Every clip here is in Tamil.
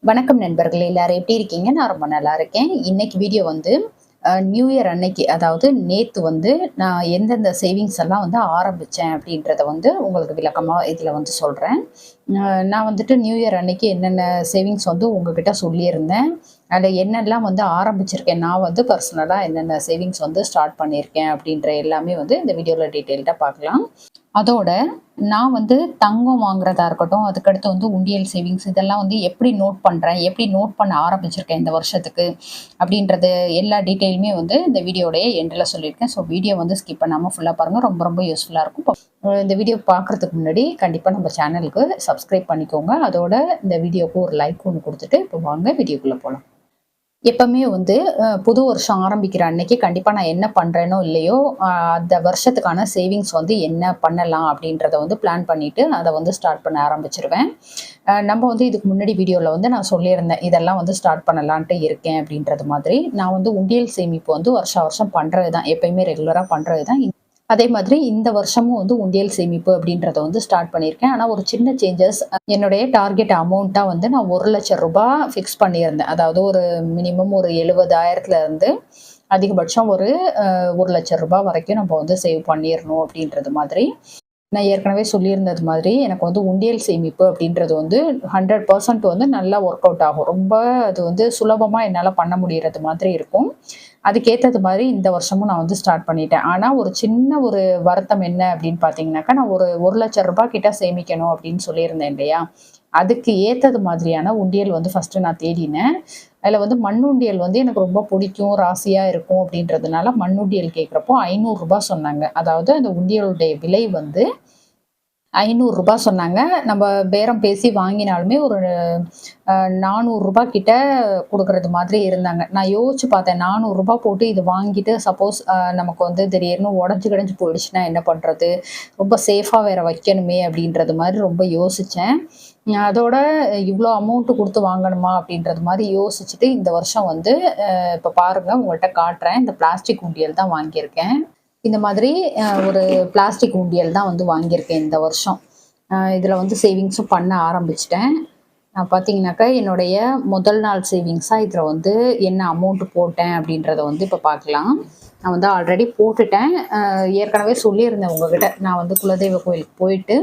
வணக்கம் நண்பர்களே, எல்லாரும் எப்படி இருக்கீங்க? நான் ரொம்ப நல்லா இருக்கேன். இன்னைக்கு வீடியோ வந்து நியூ இயர் அன்னைக்கு, அதாவது நேத்து வந்து நான் எந்தெந்த சேவிங்ஸ் எல்லாம் வந்து ஆரம்பிச்சேன் அப்படின்றத வந்து உங்களுக்கு விளக்கமா இதுல வந்து சொல்றேன். நான் வந்துட்டு நியூ இயர் அன்னைக்கு என்னென்ன சேவிங்ஸ் வந்து உங்ககிட்ட சொல்லியிருந்தேன். அதில என்னெல்லாம் வந்து ஆரம்பிச்சிருக்கேன். நான் வந்து பர்சனலா என்னென்ன சேவிங்ஸ் வந்து ஸ்டார்ட் பண்ணியிருக்கேன் அப்படின்ற எல்லாமே வந்து இந்த வீடியோல டீட்டெயில்டா பார்க்கலாம். அதோட நான் வந்து தங்கம் வாங்குறதா இருக்கட்டும், அதுக்கடுத்து வந்து உண்டியல் சேவிங்ஸ் இதெல்லாம் வந்து எப்படி நோட் பண்றேன், எப்படி நோட் பண்ண ஆரம்பிச்சிருக்கேன் இந்த வருஷத்துக்கு, அப்படின்றது எல்லா டீட்டெயிலுமே வந்து இந்த வீடியோடைய எண்டுல சொல்லியிருக்கேன். ஸோ வீடியோ வந்து ஸ்கிப் பண்ணாம ஃபுல்லா பாருங்க. ரொம்ப ரொம்ப யூஸ்ஃபுல்லா இருக்கும். இந்த வீடியோ பார்க்குறதுக்கு முன்னாடி கண்டிப்பா நம்ம சேனலுக்கு சப்ஸ்கிரைப் பண்ணிக்கோங்க. அதோட இந்த வீடியோக்கு ஒரு லைக் ஒண்ணு குடுத்துட்டு, இப்போ வாங்க வீடியோக்குள்ள போலாம். எப்பவுமே வந்து புது வருஷம் ஆரம்பிக்கிற அன்னைக்கு கண்டிப்பா நான் என்ன பண்றேனோ இல்லையோ, அந்த வருஷத்துக்கான சேவிங்ஸ் வந்து என்ன பண்ணலாம் அப்படின்றத வந்து பிளான் பண்ணிட்டு, அத வந்து ஸ்டார்ட் பண்ண ஆரம்பிச்சுருவேன். நம்ம வந்து இதுக்கு முன்னாடி வீடியோல வந்து நான் சொல்லியிருந்தேன். இதெல்லாம் வந்து ஸ்டார்ட் பண்ணலான்ட்டு இருக்கேன் அப்படின்றது மாதிரி. நான் வந்து உண்டியல் சேமிப்பு வந்து வருஷா வருஷம் பண்றது தான். எப்பயுமே ரெகுலரா பண்றது தான். அதே மாதிரி இந்த வருஷமும் வந்து உண்டியல் சேமிப்பு அப்படின்றத வந்து ஸ்டார்ட் பண்ணியிருக்கேன். ஆனா ஒரு சின்ன சேஞ்சஸ் என்னுடைய டார்கெட் அமௌண்ட்டா வந்து நான் ரூ. 1,00,000 ஃபிக்ஸ் பண்ணியிருந்தேன். அதாவது ஒரு மினிமம் ஒரு 70,000த்துல இருந்து அதிகபட்சம் ஒரு ரூ. 1,00,000 வரைக்கும் நம்ம வந்து சேவ் பண்ணிறணும் அப்படின்றது மாதிரி. நான் ஏற்கனவே சொல்லியிருந்தது மாதிரி, எனக்கு வந்து உண்டியல் சேமிப்பு அப்படின்றது வந்து 100% வந்து நல்லா ஒர்க் அவுட் ஆகும். ரொம்ப அது வந்து சுலபமா என்னால பண்ண முடியறது மாதிரி இருக்கும். அதுக்கேத்தது மாரி இந்த வருஷமும் நான் வந்து ஸ்டார்ட் பண்ணிட்டேன். ஆனா ஒரு சின்ன ஒரு வருத்தம் என்ன அப்படின்னு பார்த்தீங்கன்னாக்கா, நான் ஒரு ரூ. 1,00,000 கிட்ட சேமிக்கணும் அப்படின்னு சொல்லியிருந்தேன் இல்லையா? அதுக்கு ஏத்தது மாதிரியான உண்டியல் வந்து ஃபர்ஸ்ட்டு நான் தேடினேன். அதில வந்து மண்ணுண்டியல் வந்து எனக்கு ரொம்ப பிடிக்கும், ராசியா இருக்கும் அப்படின்றதுனால மண்ணுண்டியல் கேட்கிறப்போ ரூ. 500 சொன்னாங்க. அதாவது அந்த உண்டியலுடைய விலை வந்து ரூ. 500 சொன்னாங்க. நம்ம பேரம் பேசி வாங்கினாலுமே ஒரு ரூ. 400 கிட்ட குடுக்குறது மாதிரி இருந்தாங்க. நான் யோசிச்சு பார்த்தேன். ரூ. 400 போட்டு இது வாங்கிட்டு சப்போஸ் நமக்கு வந்து திடீர்னு உடைஞ்சு கிடஞ்சு போயிடுச்சுன்னா என்ன பண்றது? ரொம்ப சேஃபா வேற வைக்கணுமே அப்படின்றது மாரி ரொம்ப யோசிச்சேன். அதோட இவ்ளோ அமௌண்ட் குடுத்து வாங்கணுமா? அப்படின்றது மாரி யோசிச்சுட்டு இந்த வருஷம் வந்து இப்ப பாருங்க உங்கள்ட்ட காட்டுறேன். இந்த பிளாஸ்டிக் உண்டியல் தான் வாங்கியிருக்கேன். இந்த மாதிரி ஒரு பிளாஸ்டிக் உண்டியல் தான் வந்து வாங்கியிருக்கேன் இந்த வருஷம். இதில வந்து சேவிங்ஸும் பண்ண ஆரம்பிச்சுட்டேன். பார்த்தீங்கன்னாக்கா, என்னுடைய முதல் நாள் சேவிங்ஸா இதில வந்து என்ன அமௌண்ட் போட்டேன் அப்படின்றத வந்து இப்ப பார்க்கலாம். நான் வந்து ஆல்ரெடி போட்டுட்டேன். ஏற்கனவே சொல்லியிருந்தேன் உங்ககிட்ட. நான் வந்து குலதெய்வ கோயிலுக்கு போயிட்டு,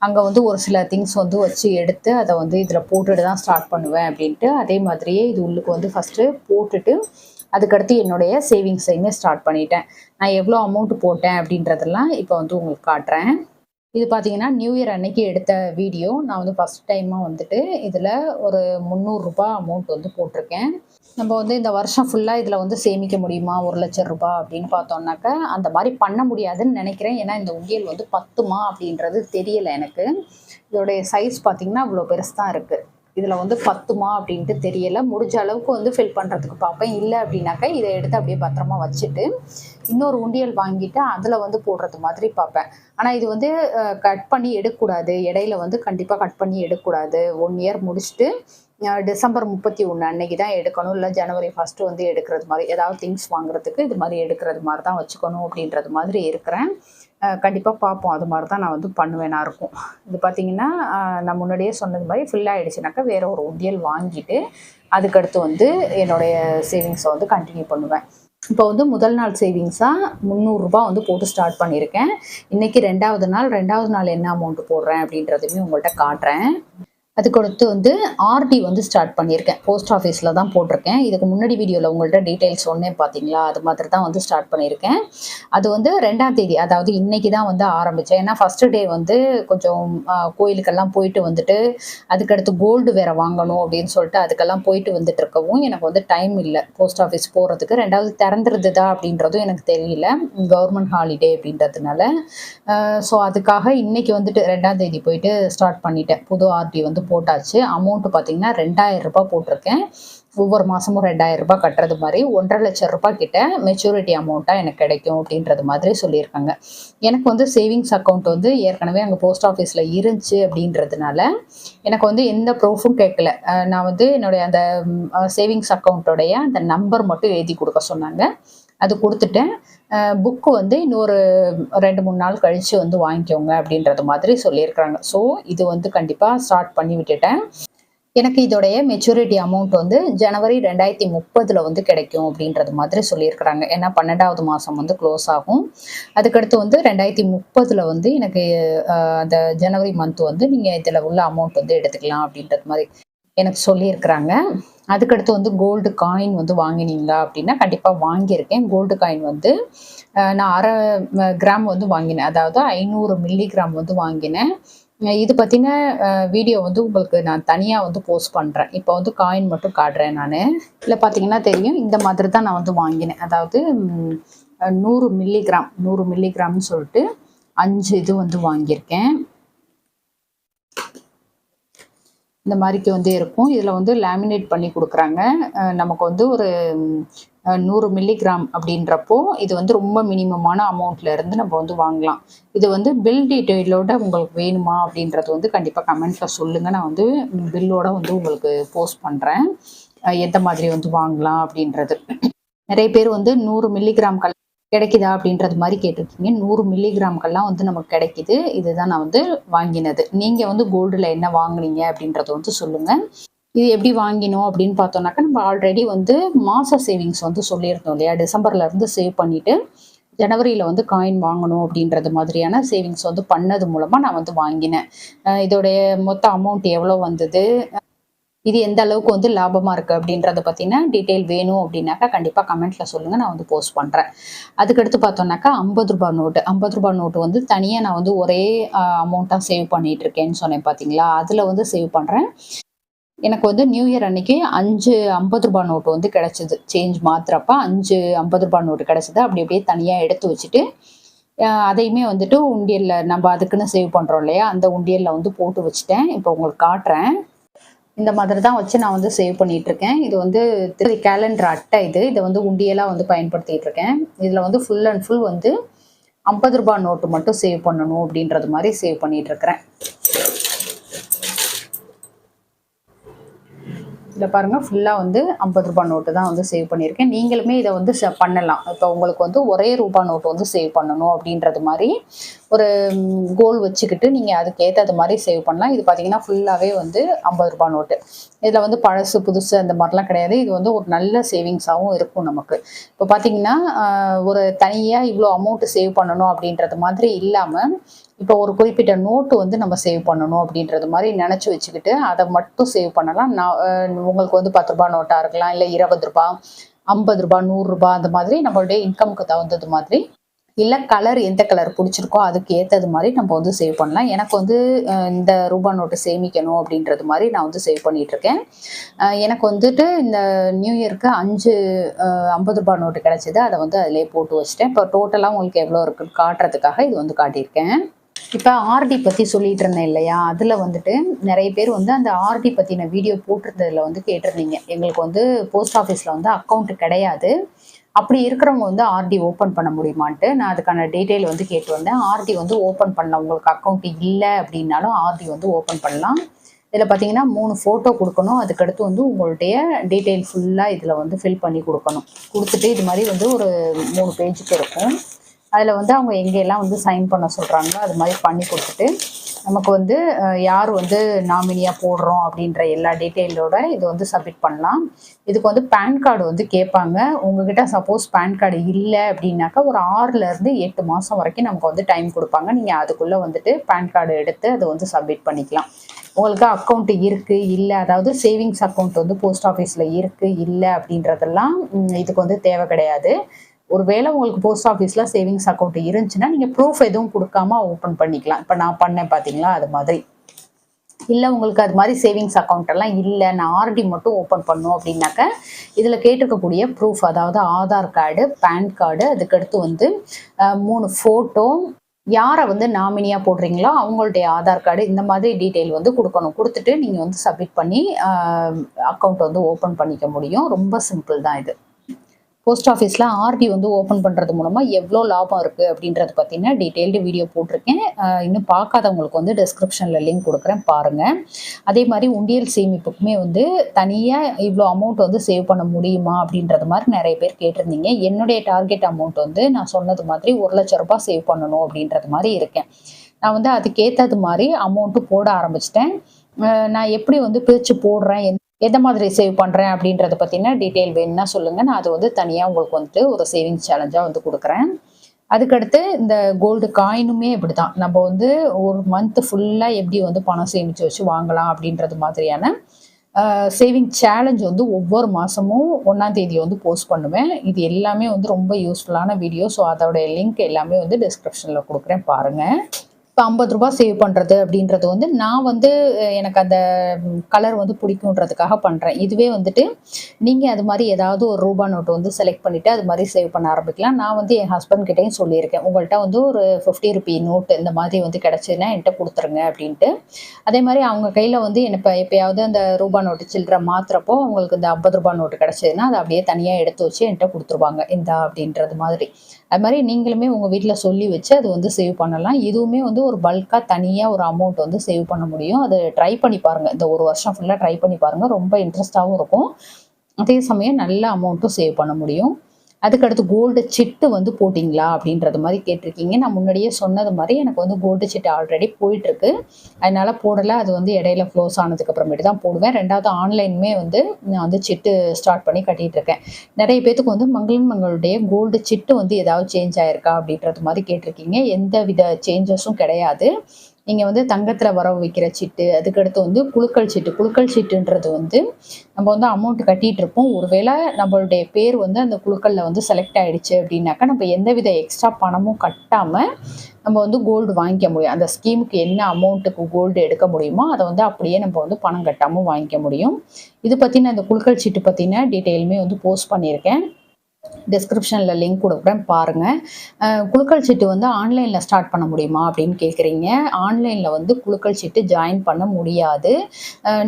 அங்க வந்து ஒரு சில திங்ஸ் வந்து வச்சு எடுத்து, அத வந்து இதில போட்டுட்டு தான் ஸ்டார்ட் பண்ணுவேன் அப்படின்ட்டு. அதே மாதிரியே இது உள்ளுக்கு வந்து ஃபர்ஸ்ட்டு போட்டுட்டு, அதுக்கடுத்து என்னுடைய சேவிங்ஸையுமே ஸ்டார்ட் பண்ணிட்டேன். நான் எவ்வளோ அமௌண்ட் போட்டேன் அப்படின்றதெல்லாம் இப்ப வந்து உங்களுக்கு காட்டுறேன். இது பார்த்தீங்கன்னா, நியூ இயர் அன்னைக்கு எடுத்த வீடியோ. நான் வந்து ஃபர்ஸ்ட் டைமா வந்துட்டு இதில ஒரு ரூ. 300 அமௌண்ட் வந்து போட்டிருக்கேன். நம்ம வந்து இந்த வருஷம் ஃபுல்லா இதில வந்து சேமிக்க முடியுமா? ரூ. 1,00,000 அப்படின்னு பார்த்தோம்னாக்க, அந்த மாரி பண்ண முடியாதுன்னு நெனைக்கிறேன். ஏன்னா, இந்த உண்டியல் வந்து பத்துமா அப்படின்றது தெரியல எனக்கு. இதோடைய சைஸ் பார்த்தீங்கன்னா, இவ்வளோ பெருசு தான் இருக்கு. இதில வந்து பத்துமா அப்படின்ட்டு தெரியல. முடிஞ்ச அளவுக்கு வந்து ஃபில் பண்றதுக்கு பார்ப்பேன். இல்ல அப்படின்னாக்கா, இத எடுத்து அப்படியே பத்திரமா வச்சுட்டு, இன்னொரு உண்டியல் வாங்கிட்டு அதில வந்து போடுறது மாதிரி பார்ப்பேன். ஆனா இது வந்து கட் பண்ணி எடுக்கக்கூடாது. இடையில வந்து கண்டிப்பா கட் பண்ணி எடுக்கக்கூடாது. 1 இயர் முடிச்சுட்டு டிசம்பர் 31 அன்னைக்கு தான் எடுக்கணும். இல்ல ஜனவரி 1 வந்து எடுக்கிறது மாரி. ஏதாவது திங்ஸ் வாங்குறதுக்கு இது மாரி எடுக்கிறது மாரி தான் வச்சுக்கணும் அப்படின்றது மாதிரி இருக்கிறேன். கண்டிப்பா பார்ப்போம். அது மாரி தான் நான் வந்து பண்ணுவேனா இருக்கும். இது பார்த்தீங்கன்னா, நான் முன்னாடியே சொன்னது மாரி ஃபில் ஆயிடுச்சுனாக்கா வேற ஒரு உண்டியல் வாங்கிட்டு, அதுக்கடுத்து வந்து என்னுடைய சேவிங்ஸ வந்து கன்டின்யூ பண்ணுவேன். இப்போ வந்து முதல் நாள் சேவிங்ஸா ரூ. 300 வந்து போட்டு ஸ்டார்ட் பண்ணியிருக்கேன். இன்னைக்கு 2வது நாள் என்ன அமௌண்ட் போடுறேன் அப்படின்றதையுமே உங்கள்ட்ட காட்டுறேன். அதுக்கடுத்து வந்து ஆர்டி வந்து ஸ்டார்ட் பண்ணியிருக்கேன். போஸ்ட் ஆஃபீஸ்ல தான் போட்டிருக்கேன். இதுக்கு முன்னாடி வீடியோல உங்கள்ட்ட டீட்டெயில்ஸ் சொன்னேன் பார்த்தீங்களா? அது மாதிரி தான் வந்து ஸ்டார்ட் பண்ணியிருக்கேன். அது வந்து 2ஆம் தேதி அதாவது இன்னைக்கு தான் வந்து ஆரம்பிச்சேன். ஏன்னா ஃபர்ஸ்ட் டே வந்து கொஞ்சம் கோயிலுக்கெல்லாம் போயிட்டு வந்துட்டு, அதுக்கடுத்து கோல்டு வேற வாங்கணும் அப்படின்னு சொல்லிட்டு அதுக்கெல்லாம் போயிட்டு வந்துட்டு இருக்கவும், எனக்கு வந்து டைம் இல்ல போஸ்ட் ஆஃபீஸ் போறதுக்கு. 2வது திறந்திருந்ததா அப்படின்றதும் எனக்கு தெரியல. கவர்மெண்ட் ஹாலிடே அப்படின்றதுனால. ஸோ அதுக்காக இன்னைக்கு வந்துட்டு 2ஆம் தேதி போயிட்டு ஸ்டார்ட் பண்ணிட்டேன். புது ஆர்டி வந்து போட்டாச்சு. அமௌண்ட் பார்த்தீங்கன்னா ரூ. 2,000 போட்டிருக்கேன். ஒவ்வொரு மாசமும் ரூ. 2,000 கட்டுறது மாரி ரூ. 1,50,000 கிட்ட மெச்சூரிட்டி அமௌண்ட்டா எனக்கு கிடைக்கும் அப்படின்றது மாதிரி சொல்லியிருக்காங்க. எனக்கு வந்து சேவிங்ஸ் அக்கவுண்ட் வந்து ஏற்கனவே அங்க போஸ்ட் ஆஃபீஸ்ல இருந்துச்சு அப்படின்றதுனால, எனக்கு வந்து எந்த ப்ரூஃபும் கேட்கல. நான் வந்து என்னுடைய அந்த சேவிங்ஸ் அக்கவுண்டோடைய அந்த நம்பர் மட்டும் எழுதி குடுக்க சொன்னாங்க. அது குடுத்துட்டேன். புக் வந்து இன்னொரு 2, 3 நாள் கழிச்சு வந்து வாங்கிக்கோங்க அப்படின்றது மாதிரி சொல்லியிருக்காங்க. ஸோ இது வந்து கண்டிப்பா ஸ்டார்ட் பண்ணி விட்டுட்டேன். எனக்கு இதோடைய மெச்சூரிட்டி அமௌண்ட் வந்து ஜனவரி 2030 வந்து கிடைக்கும் அப்படின்றது மாதிரி சொல்லியிருக்கிறாங்க. ஏன்னா 12வது மாதம் வந்து க்ளோஸ் ஆகும். அதுக்கடுத்து வந்து 2030 வந்து எனக்கு அந்த ஜனவரி மந்த் வந்து நீங்கள் இதில் உள்ள அமௌண்ட் வந்து எடுத்துக்கலாம் அப்படின்றது மாதிரி எனக்கு சொல்லியிருக்கிறாங்க. அதுக்கடுத்து வந்து கோல்டு காயின் வந்து வாங்கினீங்களா அப்படின்னா கண்டிப்பாக வாங்கியிருக்கேன். கோல்டு காயின் வந்து நான் 1/2 கிராம் வந்து வாங்கினேன். அதாவது 500 மில்லிகிராம் வந்து வாங்கினேன். இது பற்றின வீடியோ வந்து உங்களுக்கு நான் தனியாக வந்து போஸ்ட் பண்ணுறேன். இப்போ வந்து காயின் மட்டும் காட்டுறேன் நான். இதில் பார்த்தீங்கன்னா தெரியும், இந்த மாதிரி தான் நான் வந்து வாங்கினேன். அதாவது 100 மில்லிகிராம் 100 மில்லிகிராம்னு சொல்லிட்டு 5 இது வந்து வாங்கியிருக்கேன். இந்த மாதிரிக்கு வந்து இருக்கும். இதில் வந்து லேமினேட் பண்ணி கொடுக்குறாங்க. நமக்கு வந்து ஒரு 100 மில்லிகிராம் அப்படின்றப்போ இது வந்து ரொம்ப மினிமமான அமௌண்ட்ல இருந்து நம்ம வந்து வாங்கலாம். இது வந்து பில் டீட்டெயிலோட உங்களுக்கு வேணுமா அப்படின்றது வந்து கண்டிப்பாக கமெண்ட்ல சொல்லுங்க. நான் வந்து பில்லோட வந்து உங்களுக்கு போஸ்ட் பண்ணுறேன், எந்த மாதிரி வந்து வாங்கலாம் அப்படின்றது. நிறைய பேர் வந்து 100 மில்லிகிராம் கிடைக்குதா அப்படின்றது மாதிரி கேட்டிருக்கீங்க. 100 மில்லிகிராம்கெல்லாம் வந்து நமக்கு கிடைக்குது. இதுதான் நான் வந்து வாங்கினது. நீங்கள் வந்து கோல்டில் என்ன வாங்கினீங்க அப்படின்றத வந்து சொல்லுங்கள். இது எப்படி வாங்கினோம் அப்படின்னு பார்த்தோம்னாக்கா, நம்ம ஆல்ரெடி வந்து மாத சேவிங்ஸ் வந்து சொல்லியிருந்தோம் இல்லையா? டிசம்பர்லேருந்து சேவ் பண்ணிவிட்டு ஜனவரியில் வந்து காயின் வாங்கணும் அப்படின்றது மாதிரியான சேவிங்ஸ் வந்து பண்ணது மூலமாக நான் வந்து வாங்கினேன். இதோடைய மொத்த அமௌண்ட் எவ்வளோ வந்தது, இது எந்த அளவுக்கு வந்து லாபமாக இருக்குது அப்படின்றத பற்றின டீட்டெயில் வேணும் அப்படின்னாக்கா கண்டிப்பாக கமெண்ட்டில் சொல்லுங்கள், நான் வந்து போஸ்ட் பண்ணுறேன். அதுக்கடுத்து பார்த்தோம்னாக்கா 50 ரூபா நோட்டு 50 ரூபா நோட்டு வந்து தனியாக நான் வந்து ஒரே அமௌண்ட்டாக சேவ் பண்ணிகிட்டு இருக்கேன்னு சொன்னேன் பார்த்தீங்களா? அதில் வந்து சேவ் பண்ணுறேன். எனக்கு வந்து நியூ இயர் அன்னைக்கு 5 50 ரூபா நோட்டு வந்து கிடச்சிது. சேஞ்ச் மாத்துறப்ப 5 50 ரூபா நோட்டு கிடச்சிது. அப்படி அப்படியே தனியாக எடுத்து வச்சுட்டு அதையுமே வந்துட்டு உண்டியலில் நம்ம அதுக்குன்னு சேவ் பண்ணுறோம் இல்லையா? அந்த உண்டியலில் வந்து போட்டு வச்சுட்டேன். இப்போ உங்களுக்கு காட்டுறேன். இந்த மாதிரி தான் வச்சு நான் வந்து சேவ் பண்ணிட்டு இருக்கேன். இது வந்து கேலண்டர் அட்டை இது. இதை வந்து உண்டியலாக வந்து பயன்படுத்திட்டு இருக்கேன். இதில் வந்து ஃபுல் அண்ட் ஃபுல் வந்து 50 ரூபா நோட்டு மட்டும் சேவ் பண்ணணும் அப்படின்றது மாதிரி சேவ் பண்ணிட்டு இருக்கிறேன். இதில் பாருங்கள், ஃபுல்லாக வந்து 50 ரூபா நோட்டு தான் வந்து சேவ் பண்ணியிருக்கேன். நீங்களுமே இதை வந்து பண்ணலாம். இப்போ உங்களுக்கு வந்து ஒரே ரூபா நோட்டு வந்து சேவ் பண்ணணும் அப்படின்றது மாதிரி ஒரு கோல் வச்சுக்கிட்டு நீங்கள் அதுக்கு ஏற்றது மாதிரி சேவ் பண்ணலாம். இது பார்த்தீங்கன்னா ஃபுல்லாகவே வந்து 50 ரூபா நோட்டு. இதில் வந்து பழசு புதுசு அந்த மாதிரிலாம் கிடையாது. இது வந்து ஒரு நல்ல சேவிங்ஸாகவும் இருக்கும் நமக்கு. இப்போ பார்த்தீங்கன்னா ஒரு தனியாக இவ்வளோ அமௌண்ட்டு சேவ் பண்ணணும் அப்படின்றது மாதிரி இல்லாமல், இப்போ ஒரு குறிப்பிட்ட நோட்டு வந்து நம்ம சேவ் பண்ணணும் அப்படின்றது மாதிரி நினச்சி வச்சுக்கிட்டு அதை மட்டும் சேவ் பண்ணலாம். நான் உங்களுக்கு வந்து 10 ரூபா நோட்டாக இருக்கலாம், இல்லை 20 ரூபா, 50 ரூபா, 100 ரூபா, அந்த மாதிரி நம்மளுடைய இன்கமுக்கு தகுந்தது மாதிரி, இல்லை கலர் எந்த கலர் பிடிச்சிருக்கோ அதுக்கு ஏற்றது மாதிரி நம்ம வந்து சேவ் பண்ணலாம். எனக்கு வந்து இந்த ரூபா நோட்டு சேமிக்கணும் அப்படின்றது மாதிரி நான் வந்து சேவ் பண்ணிகிட்ருக்கேன். எனக்கு வந்துட்டு இந்த நியூ இயருக்கு 5 50 ரூபா நோட்டு கிடச்சிது. அதை வந்து அதிலே போட்டு வச்சுட்டேன். இப்போ டோட்டலாக உங்களுக்கு எவ்வளோ இருக்குன்னு காட்டுறதுக்காக இது வந்து காட்டியிருக்கேன். இப்போ ஆர்டி பற்றி சொல்லிட்டு இருந்தேன் இல்லையா? அதில் வந்துட்டு நிறைய பேர் வந்து அந்த ஆர்டி பற்றின வீடியோ போட்டிருந்ததில் வந்து கேட்டிருந்தீங்க. எங்களுக்கு வந்து போஸ்ட் ஆஃபீஸில் வந்து அக்கௌண்ட் கிடையாது, அப்படி இருக்கிறவங்க வந்து ஆர்டி ஓப்பன் பண்ண முடியுமான்ட்டு நான் அதுக்கான டீட்டெயில் வந்து கேட்டு வந்தேன். ஆர்டி வந்து ஓப்பன் பண்ணலாம். உங்களுக்கு அக்கௌண்ட் இல்லை அப்படின்னாலும் ஆர்டி வந்து ஓப்பன் பண்ணலாம். இதில் பார்த்தீங்கன்னா 3 ஃபோட்டோ கொடுக்கணும். அதுக்கடுத்து வந்து உங்களுடைய டீட்டெயில் ஃபுல்லாக இதில் வந்து ஃபில் பண்ணி கொடுக்கணும். கொடுத்துட்டு இது மாதிரி வந்து ஒரு 3 பேஜுக்கு இருக்கும். அதில் வந்து அவங்க எங்கெல்லாம் வந்து சைன் பண்ண சொல்கிறாங்களோ அது மாதிரி பண்ணி கொடுத்துட்டு நமக்கு வந்து யார் வந்து நாமினியாக போடுறோம் அப்படின்ற எல்லா டீட்டெயிலோட இது வந்து சப்மிட் பண்ணலாம். இதுக்கு வந்து பேன் கார்டு வந்து கேட்பாங்க. உங்ககிட்ட சப்போஸ் பேன் கார்டு இல்லை அப்படின்னாக்கா ஒரு 6லேருந்து 8 மாதம் வரைக்கும் நமக்கு வந்து டைம் கொடுப்பாங்க. நீங்கள் அதுக்குள்ளே வந்துட்டு பேன் கார்டு எடுத்து அதை வந்து சப்மிட் பண்ணிக்கலாம். உங்களுக்கு அக்கௌண்ட் இருக்குது இல்லை, அதாவது சேவிங்ஸ் அக்கௌண்ட் வந்து போஸ்ட் ஆஃபீஸில் இருக்குது இல்லை அப்படின்றதெல்லாம் இதுக்கு வந்து தேவை கிடையாது. ஒருவேளை உங்களுக்கு போஸ்ட் ஆஃபீஸில் சேவிங்ஸ் அக்கௌண்ட் இருந்துச்சுன்னா நீங்கள் ப்ரூஃப் எதுவும் கொடுக்காம ஓப்பன் பண்ணிக்கலாம். இப்போ நான் பண்ணேன் பார்த்தீங்களா, அது மாதிரி. இல்லை உங்களுக்கு அது மாதிரி சேவிங்ஸ் அக்கௌண்ட் எல்லாம் இல்லை, நான் ஆர்டி மட்டும் ஓப்பன் பண்ணோம் அப்படின்னாக்க இதில் கேட்டிருக்கக்கூடிய ப்ரூஃப், அதாவது ஆதார் கார்டு, பேன் கார்டு, அதுக்கடுத்து வந்து 3 ஃபோட்டோ, யாரை வந்து நாமினியாக போடுறீங்களோ அவங்களுடைய ஆதார் கார்டு, இந்த மாதிரி டீட்டெயில் வந்து கொடுக்கணும். கொடுத்துட்டு நீங்கள் வந்து சப்மிட் பண்ணி அக்கௌண்ட் வந்து ஓப்பன் பண்ணிக்க முடியும். ரொம்ப சிம்பிள் தான் இது. போஸ்ட் ஆஃபீஸில் ஆர்டி வந்து ஓப்பன் பண்ணுறது மூலமாக எவ்வளோ லாபம் இருக்குது அப்படின்றத பற்றின டீட்டெயில்டு வீடியோ போட்டிருக்கேன். இன்னும் பார்க்காதவங்களுக்கு வந்து டிஸ்கிரிப்ஷனில் லிங்க் கொடுக்குறேன், பாருங்கள். அதே மாதிரி உண்டியல் சேமிப்புக்குமே வந்து தனியாக இவ்வளோ அமௌண்ட் வந்து சேவ் பண்ண முடியுமா அப்படின்றது மாதிரி நிறைய பேர் கேட்டிருந்தீங்க. என்னுடைய டார்கெட் அமௌண்ட் வந்து நான் சொன்னது மாதிரி 1 லட்ச ரூபாய் சேவ் பண்ணணும் அப்படின்றது மாதிரி இருக்கேன். நான் வந்து அதுக்கேற்றது மாதிரி அமௌண்ட்டும் போட ஆரம்பிச்சிட்டேன். நான் எப்படி வந்து பிரித்து போடுறேன், எந்த மாதிரி சேவ் பண்ணுறேன் அப்படின்றத பற்றின டீட்டெயில் வேணும்னா சொல்லுங்கள். நான் அது வந்து தனியாக உங்களுக்கு வந்துட்டு ஒரு சேவிங்ஸ் சேலஞ்சாக வந்து கொடுக்குறேன். அதுக்கடுத்து இந்த கோல்டு காயினுமே இப்படிதான். நம்ம வந்து ஒரு மந்த் ஃபுல்லா எப்படி வந்து பணம் சேமிச்சு வச்சு வாங்கலாம் அப்படின்றது மாதிரியான சேவிங் சேலஞ்ச் வந்து ஒவ்வொரு மாசமும் 1ஆம் தேதி வந்து போஸ்ட் பண்ணுவேன். இது எல்லாமே வந்து ரொம்ப யூஸ்ஃபுல்லான வீடியோ. ஸோ அதோட லிங்க் எல்லாமே வந்து டிஸ்கிரிப்ஷன்ல குடுக்குறேன் பாருங்க. இப்போ ரூ. 50 சேவ் பண்றது அப்படின்றது வந்து நான் வந்து எனக்கு அந்த கலர் வந்து பிடிக்குன்றதுக்காக பண்றேன். இதுவே வந்துட்டு நீங்க அது மாரி ஏதாவது ஒரு ரூபா நோட் வந்து செலக்ட் பண்ணிட்டு அது மாரி சேவ் பண்ண ஆரம்பிக்கலாம். நான் வந்து என் ஹஸ்பண்ட் கிட்டயும் சொல்லியிருக்கேன். உங்கள்ட்ட வந்து ஒரு ₹50 நோட் இந்த மாதிரி வந்து கிடைச்சதுன்னா என்ட்ட குடுத்துருங்க அப்படின்ட்டு. அதே மாரி அவங்க கையில வந்து எப்பயாவது அந்த ரூபா நோட்டு சில்லற மாத்துறப்போ அவங்களுக்கு இந்த ₹50 நோட்டு கிடைச்சதுன்னா, அத அப்படியே தனியா எடுத்து வச்சு என்ட்ட குடுத்துருவாங்க. இந்தா அப்படின்றது மாதிரி. அது மாரி நீங்களுமே உங்க வீட்ல சொல்லி வச்சு அது வந்து சேவ் பண்ணலாம். இதுவுமே வந்து ஒரு பல்க்கா தனியா ஒரு அமௌண்ட் வந்து சேவ் பண்ண முடியும். அது ட்ரை பண்ணி பாருங்க. இந்த 1 வருஷம் ஃபுல்லா ட்ரை பண்ணி பாருங்க. ரொம்ப இன்ட்ரெஸ்ட்டாவும் இருக்கும். அதே சமயம் நல்ல அமௌண்ட்டும் சேவ் பண்ண முடியும். அதுக்கடுத்து கோல்டு சிட்டு வந்து போட்டிங்களா? அப்படின்றது மாரி கேட்டிருக்கீங்க. நான் முன்னாடியே சொன்னது மாரி எனக்கு வந்து கோல்டு சிட்டு ஆல்ரெடி போயிட்டுருக்கு. அதனால போடல. அது வந்து இடையில க்ளோஸ் ஆனதுக்கு அப்புறமேட்டு தான் போடுவேன். 2வது ஆன்லைனுமே வந்து நான் வந்து சிட்டு ஸ்டார்ட் பண்ணி கட்டிட்டுருக்கேன். நெறைய பேத்துக்கு வந்து மங்களன் மங்களுடைய கோல்டு சிட்டு வந்து ஏதாவது சேஞ்ச் ஆயிருக்கா? அப்படின்றது மாரி கேட்டிருக்கீங்க. எந்தவித சேஞ்சஸும் கிடையாது. நீங்க வந்து தங்கத்துல வரவு வைக்கிற சீட்டு, அதுக்கடுத்து வந்து குலுக்கல் சீட்டு. குலுக்கல் சீட்டுன்றது வந்து நம்ம வந்து அமௌண்ட் கட்டிட்டு இருப்போம். ஒருவேளை நம்மளுடைய பேர் வந்து அந்த குலுக்கல்ல வந்து செலக்ட் ஆயிடுச்சு அப்படின்னாக்கா, நம்ம எந்தவித எக்ஸ்ட்ரா பணமும் கட்டாம நம்ம வந்து கோல்டு வாங்கிக்க முடியும். அந்த ஸ்கீமுக்கு என்ன அமௌண்ட்டுக்கு கோல்டு எடுக்க முடியுமோ, அத வந்து அப்படியே நம்ம வந்து பணம் கட்டாம வாங்கிக்க முடியும். இது பத்தின அந்த குலுக்கல் சீட்டு பத்தின டீட்டெயிலுமே வந்து போஸ்ட் பண்ணியிருக்கேன். டிஸ்கிரிப்ஷன்ல லிங்க் குடுக்குறேன் பாருங்க. குலுக்கல் சீட்டு வந்து ஆன்லைன்ல ஸ்டார்ட் பண்ண முடியுமா? அப்படின்னு கேட்குறீங்க. ஆன்லைன்ல வந்து குலுக்கல் சீட்டு ஜாயின் பண்ண முடியாது.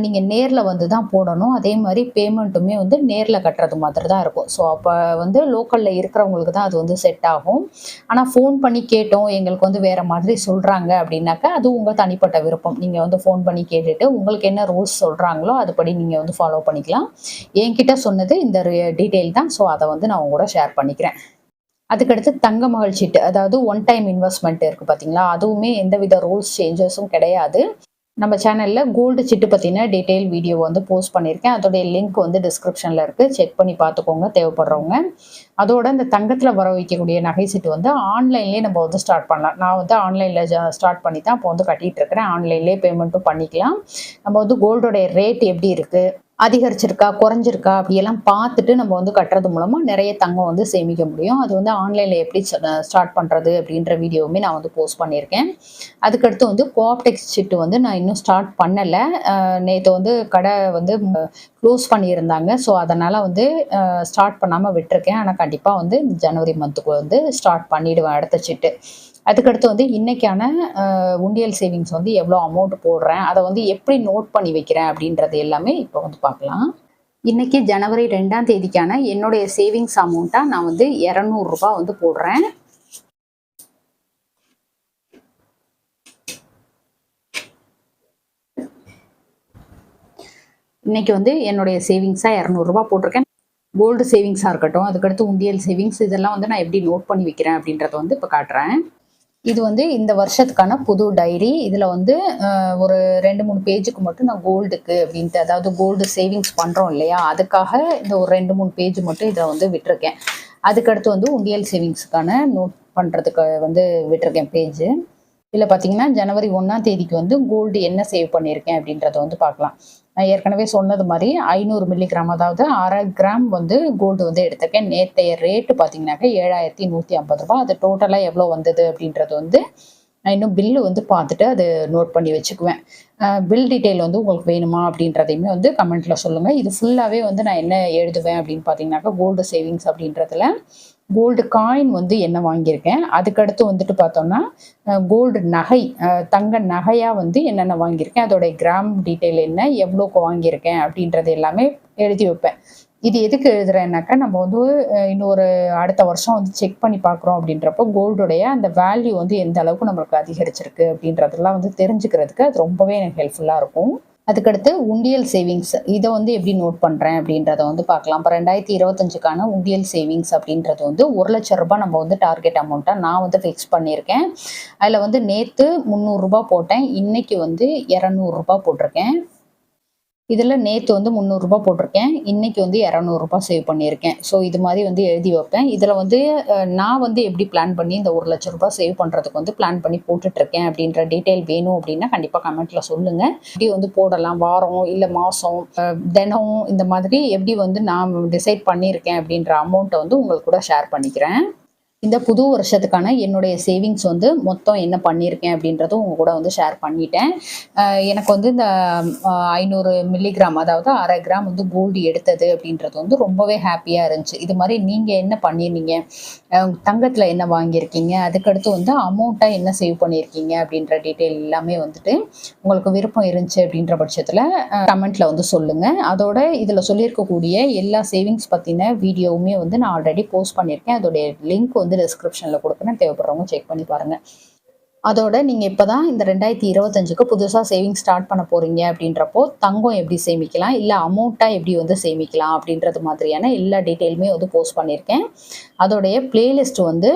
நீங்க நேர்ல வந்து தான் போடணும். அதே மாரி பேமெண்ட்டுமே வந்து நேர்ல கட்டுறது மாதிரி தான் இருக்கும். ஸோ அப்ப வந்து லோக்கல்ல இருக்கிறவங்களுக்கு தான் அது வந்து செட் ஆகும். ஆனா ஃபோன் பண்ணி கேட்டோம், எங்களுக்கு வந்து வேற மாதிரி சொல்றாங்க அப்படின்னாக்கா, அது உங்க தனிப்பட்ட விருப்பம். நீங்க வந்து ஃபோன் பண்ணி கேட்டுட்டு உங்களுக்கு என்ன ரூல்ஸ் சொல்றாங்களோ, அதுபடி நீங்க வந்து ஃபாலோ பண்ணிக்கலாம். என்கிட்ட சொன்னது இந்த டீட்டெயில் தான். ஸோ அத வந்து நான் உங்க கூட ஷேர் பண்ணிக்கிறேன். அதுக்கடுத்து தங்க மகள் சீட்டு. அதாவது ஒன் டைம் இன்வெஸ்ட்மென்ட் இருக்கு பார்த்தீங்களா? அதுவுமே எந்தவித ரூல்ஸ் சேஞ்சஸும் கிடையாது. நம்ம சேனல்ல கோல்டு சிட்டு பத்தின டீட்டெயில் வீடியோ வந்து போஸ்ட் பண்ணியிருக்கேன். அதோடைய லிங்க் வந்து டிஸ்கிரிப்ஷன்ல இருக்கு. செக் பண்ணி பார்த்துக்கோங்க தேவைப்படுறவங்க. அதோட இந்த தங்கத்துல வர வைக்கக்கூடிய நகை சீட்டு வந்து ஆன்லைன்லயே நம்ம வந்து ஸ்டார்ட் பண்ணலாம். நான் வந்து ஆன்லைன்ல ஸ்டார்ட் பண்ணி தான் இப்போ வந்து கட்டிட்டு இருக்கிறேன். ஆன்லைன்லயே பேமெண்ட்டும் பண்ணிக்கலாம். நம்ம வந்து கோல்டோடைய ரேட் எப்படி இருக்கு? அதிகரிச்சிருக்கா, குறைஞ்சிருக்கா அப்படியெல்லாம் பார்த்துட்டு நம்ம வந்து கட்டுறது மூலமா நெறைய தங்கம் வந்து சேமிக்க முடியும். அது வந்து ஆன்லைன்ல எப்படி ஸ்டார்ட் பண்றது அப்படின்ற வீடியோவுமே நான் வந்து போஸ்ட் பண்ணியிருக்கேன். அதுக்கடுத்து வந்து கோஆப்டெக்ஸ் சீட்டு வந்து நான் இன்னும் ஸ்டார்ட் பண்ணல. நேத்து வந்து கடை வந்து க்ளோஸ் பண்ணியிருந்தாங்க. ஸோ அதனால வந்து ஸ்டார்ட் பண்ணாம விட்டுருக்கேன். ஆனா கண்டிப்பா வந்து இந்த ஜனவரி மந்த்துக்கு வந்து ஸ்டார்ட் பண்ணிடுவேன் அடுத்த சீட்டு. அதுக்கடுத்து வந்து இன்னைக்கான உண்டியல் சேவிங்ஸ் வந்து எவ்வளோ அமௌண்ட் போடுறேன், அத வந்து எப்படி நோட் பண்ணி வைக்கிறேன் அப்படின்றது எல்லாமே இப்போ வந்து பார்க்கலாம். இன்னைக்கு ஜனவரி 2ஆம் தேதிக்கான என்னுடைய சேவிங்ஸ் அமௌண்ட்டா நான் வந்து ரூ. 200 வந்து போடுறேன். இன்னைக்கு வந்து என்னுடைய சேவிங்ஸா ரூ. 200 போட்டிருக்கேன். கோல்டு சேவிங்ஸா இருக்கட்டும், அதுக்கடுத்து உண்டியல் சேவிங்ஸ் இதெல்லாம் வந்து நான் எப்படி நோட் பண்ணி வைக்கிறேன் அப்படின்றத வந்து இப்போ காட்டுறேன். இது வந்து இந்த வருஷத்துக்கான புது டைரி. இதுல வந்து ஒரு 2, 3 பேஜுக்கு மட்டும் நான் கோல்டுக்கு அப்படின்ட்டு, அதாவது கோல்டு சேவிங்ஸ் பண்றோம் இல்லையா? அதுக்காக இந்த ஒரு 2, 3 பேஜ் மட்டும் இதில வந்து விட்டுருக்கேன். அதுக்கடுத்து வந்து உண்டியல் சேவிங்ஸ்க்கான நோட் பண்றதுக்கு வந்து விட்டுருக்கேன் பேஜு. இதில பார்த்தீங்கன்னா, ஜனவரி 1ஆம் தேதிக்கு வந்து கோல்டு என்ன சேவ் பண்ணியிருக்கேன் அப்படின்றத வந்து பார்க்கலாம். நான் ஏற்கனவே சொன்னது மாரி 500 மில்லிகிராம் அதாவது 1/2 கிராம் வந்து கோல்டு வந்து எடுத்திருக்கேன். நேத்தைய ரேட்டு பார்த்தீங்கன்னாக்க ரூ. 7,150. அது டோட்டலா எவ்வளோ வந்தது அப்படின்றது வந்து நான் இன்னும் பில்லு வந்து பார்த்துட்டு அது நோட் பண்ணி வச்சுக்குவேன். பில் டீட்டெயில் வந்து உங்களுக்கு வேணுமா அப்படின்றதையுமே வந்து கமெண்ட்ல சொல்லுங்க. இது ஃபுல்லாவே வந்து நான் என்ன எழுதுவேன் அப்படின்னு பார்த்தீங்கன்னாக்கா, கோல்டு சேவிங்ஸ் அப்படின்றதுல கோல்டு காயின் வந்து என்ன வாங்கியிருக்கேன். அதுக்கடுத்து வந்துட்டு பார்த்தோம்னா, கோல்டு நகை தங்க நகையா வந்து என்னென்ன வாங்கியிருக்கேன், அதோடைய கிராம் டீட்டெயில் என்ன, எவ்வளோக்கு வாங்கியிருக்கேன் அப்படின்றது எல்லாமே எழுதி வைப்பேன். இது எதுக்கு எழுதுறேன்னாக்கா, நம்ம வந்து இன்னொரு அடுத்த வருஷம் வந்து செக் பண்ணி பார்க்குறோம் அப்படின்றப்போ, கோல்டுடைய அந்த வேல்யூ வந்து எந்த அளவுக்கு நம்மளுக்கு அதிகரிச்சிருக்கு அப்படின்றதெல்லாம் வந்து தெரிஞ்சுக்கிறதுக்கு அது ரொம்பவே எனக்கு ஹெல்ப்ஃபுல்லா இருக்கும். அதுக்கடுத்து உண்டியல் சேவிங்ஸ் இதை வந்து எப்படி நோட் பண்ணுறேன் அப்படின்றத வந்து பார்க்கலாம். இப்போ 2025க்கான உண்டியல் சேவிங்ஸ் அப்படின்றது வந்து ரூ. 1,00,000 நம்ம வந்து டார்கெட் அமௌண்ட்டாக நான் வந்து ஃபிக்ஸ் பண்ணியிருக்கேன். அதில் வந்து நேற்று ரூ. 300 போட்டேன், இன்னைக்கு வந்து ரூ. 200 போட்டிருக்கேன். இதில் நேற்று வந்து ரூ. 300 போட்டிருக்கேன், இன்னைக்கு வந்து ரூ. 200 சேவ் பண்ணியிருக்கேன். ஸோ இது மாதிரி வந்து எழுதி வைப்பேன். இதில் வந்து நான் வந்து எப்படி பிளான் பண்ணி இந்த ரூ. 1,00,000 சேவ் பண்ணுறதுக்கு வந்து பிளான் பண்ணி போட்டுட்ருக்கேன் அப்படின்ற டீட்டெயில் வேணும் அப்படின்னா கண்டிப்பாக கமெண்ட்டில் சொல்லுங்கள். எப்படி வந்து போடலாம், வாரம் இல்லை மாதம், தினம், இந்த மாதிரி எப்படி வந்து நான் டிசைட் பண்ணியிருக்கேன் அப்படின்ற அமௌண்ட்டை வந்து உங்களுக்கு கூட ஷேர் பண்ணிக்கிறேன். இந்த புது வருஷத்துக்கான என்னுடைய சேவிங்ஸ் வந்து மொத்தம் என்ன பண்ணியிருக்கேன் அப்படின்றதும் உங்க கூட வந்து ஷேர் பண்ணிட்டேன். எனக்கு வந்து இந்த 500 மில்லிகிராம், அதாவது 1/2 கிராம் வந்து கோல்டு எடுத்தது அப்படின்றது வந்து ரொம்பவே ஹாப்பியாக இருந்துச்சு. இது மாதிரி நீங்கள் என்ன பண்ணியிருந்தீங்க, தங்கத்தில் என்ன வாங்கியிருக்கீங்க, அதுக்கடுத்து வந்து அமௌண்ட்டாக என்ன சேவ் பண்ணியிருக்கீங்க அப்படின்ற டீட்டெயில் எல்லாமே வந்துட்டு உங்களுக்கு விருப்பம் இருந்துச்சு அப்படின்ற பட்சத்தில் கமெண்ட்டில் வந்து சொல்லுங்கள். அதோட இதில் சொல்லியிருக்கக்கூடிய எல்லா சேவிங்ஸ் பற்றின வீடியோவுமே வந்து நான் ஆல்ரெடி போஸ்ட் பண்ணியிருக்கேன். அதோடைய லிங்க் வந்து டிஸ்கிரிப்ஷனில் கொடுக்குறேன், தேவைப்படுறவங்க செக் பண்ணி பாருங்கள். அதோட நீங்கள் இப்போ தான் இந்த 2025க்கு புதுசாக சேவிங்ஸ் ஸ்டார்ட் பண்ண போகிறீங்க அப்படின்றப்போ தங்கம் எப்படி சேமிக்கலாம், இல்லை அமௌண்ட்டாக எப்படி வந்து சேமிக்கலாம் அப்படின்றது மாதிரியான எல்லா டீட்டெயிலுமே வந்து போஸ்ட் பண்ணியிருக்கேன். அதோடைய பிளேலிஸ்ட் வந்து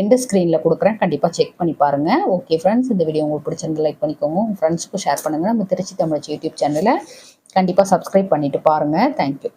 எண்டு ஸ்க்ரீனில் கொடுக்குறேன், கண்டிப்பாக செக் பண்ணி பாருங்கள். ஓகே ஃப்ரெண்ட்ஸ், இந்த வீடியோ உங்களுக்கு பிடிச்சிருந்து லைக் பண்ணிக்கோங்க, உங்கள் ஃப்ரெண்ட்ஸுக்கும் ஷேர் பண்ணுங்கள். நம்ம திருச்சி தமிழ் யூடியூப் சேனலை கண்டிப்பாக சப்ஸ்கிரைப் பண்ணிவிட்டு பாருங்கள். தேங்க்யூ.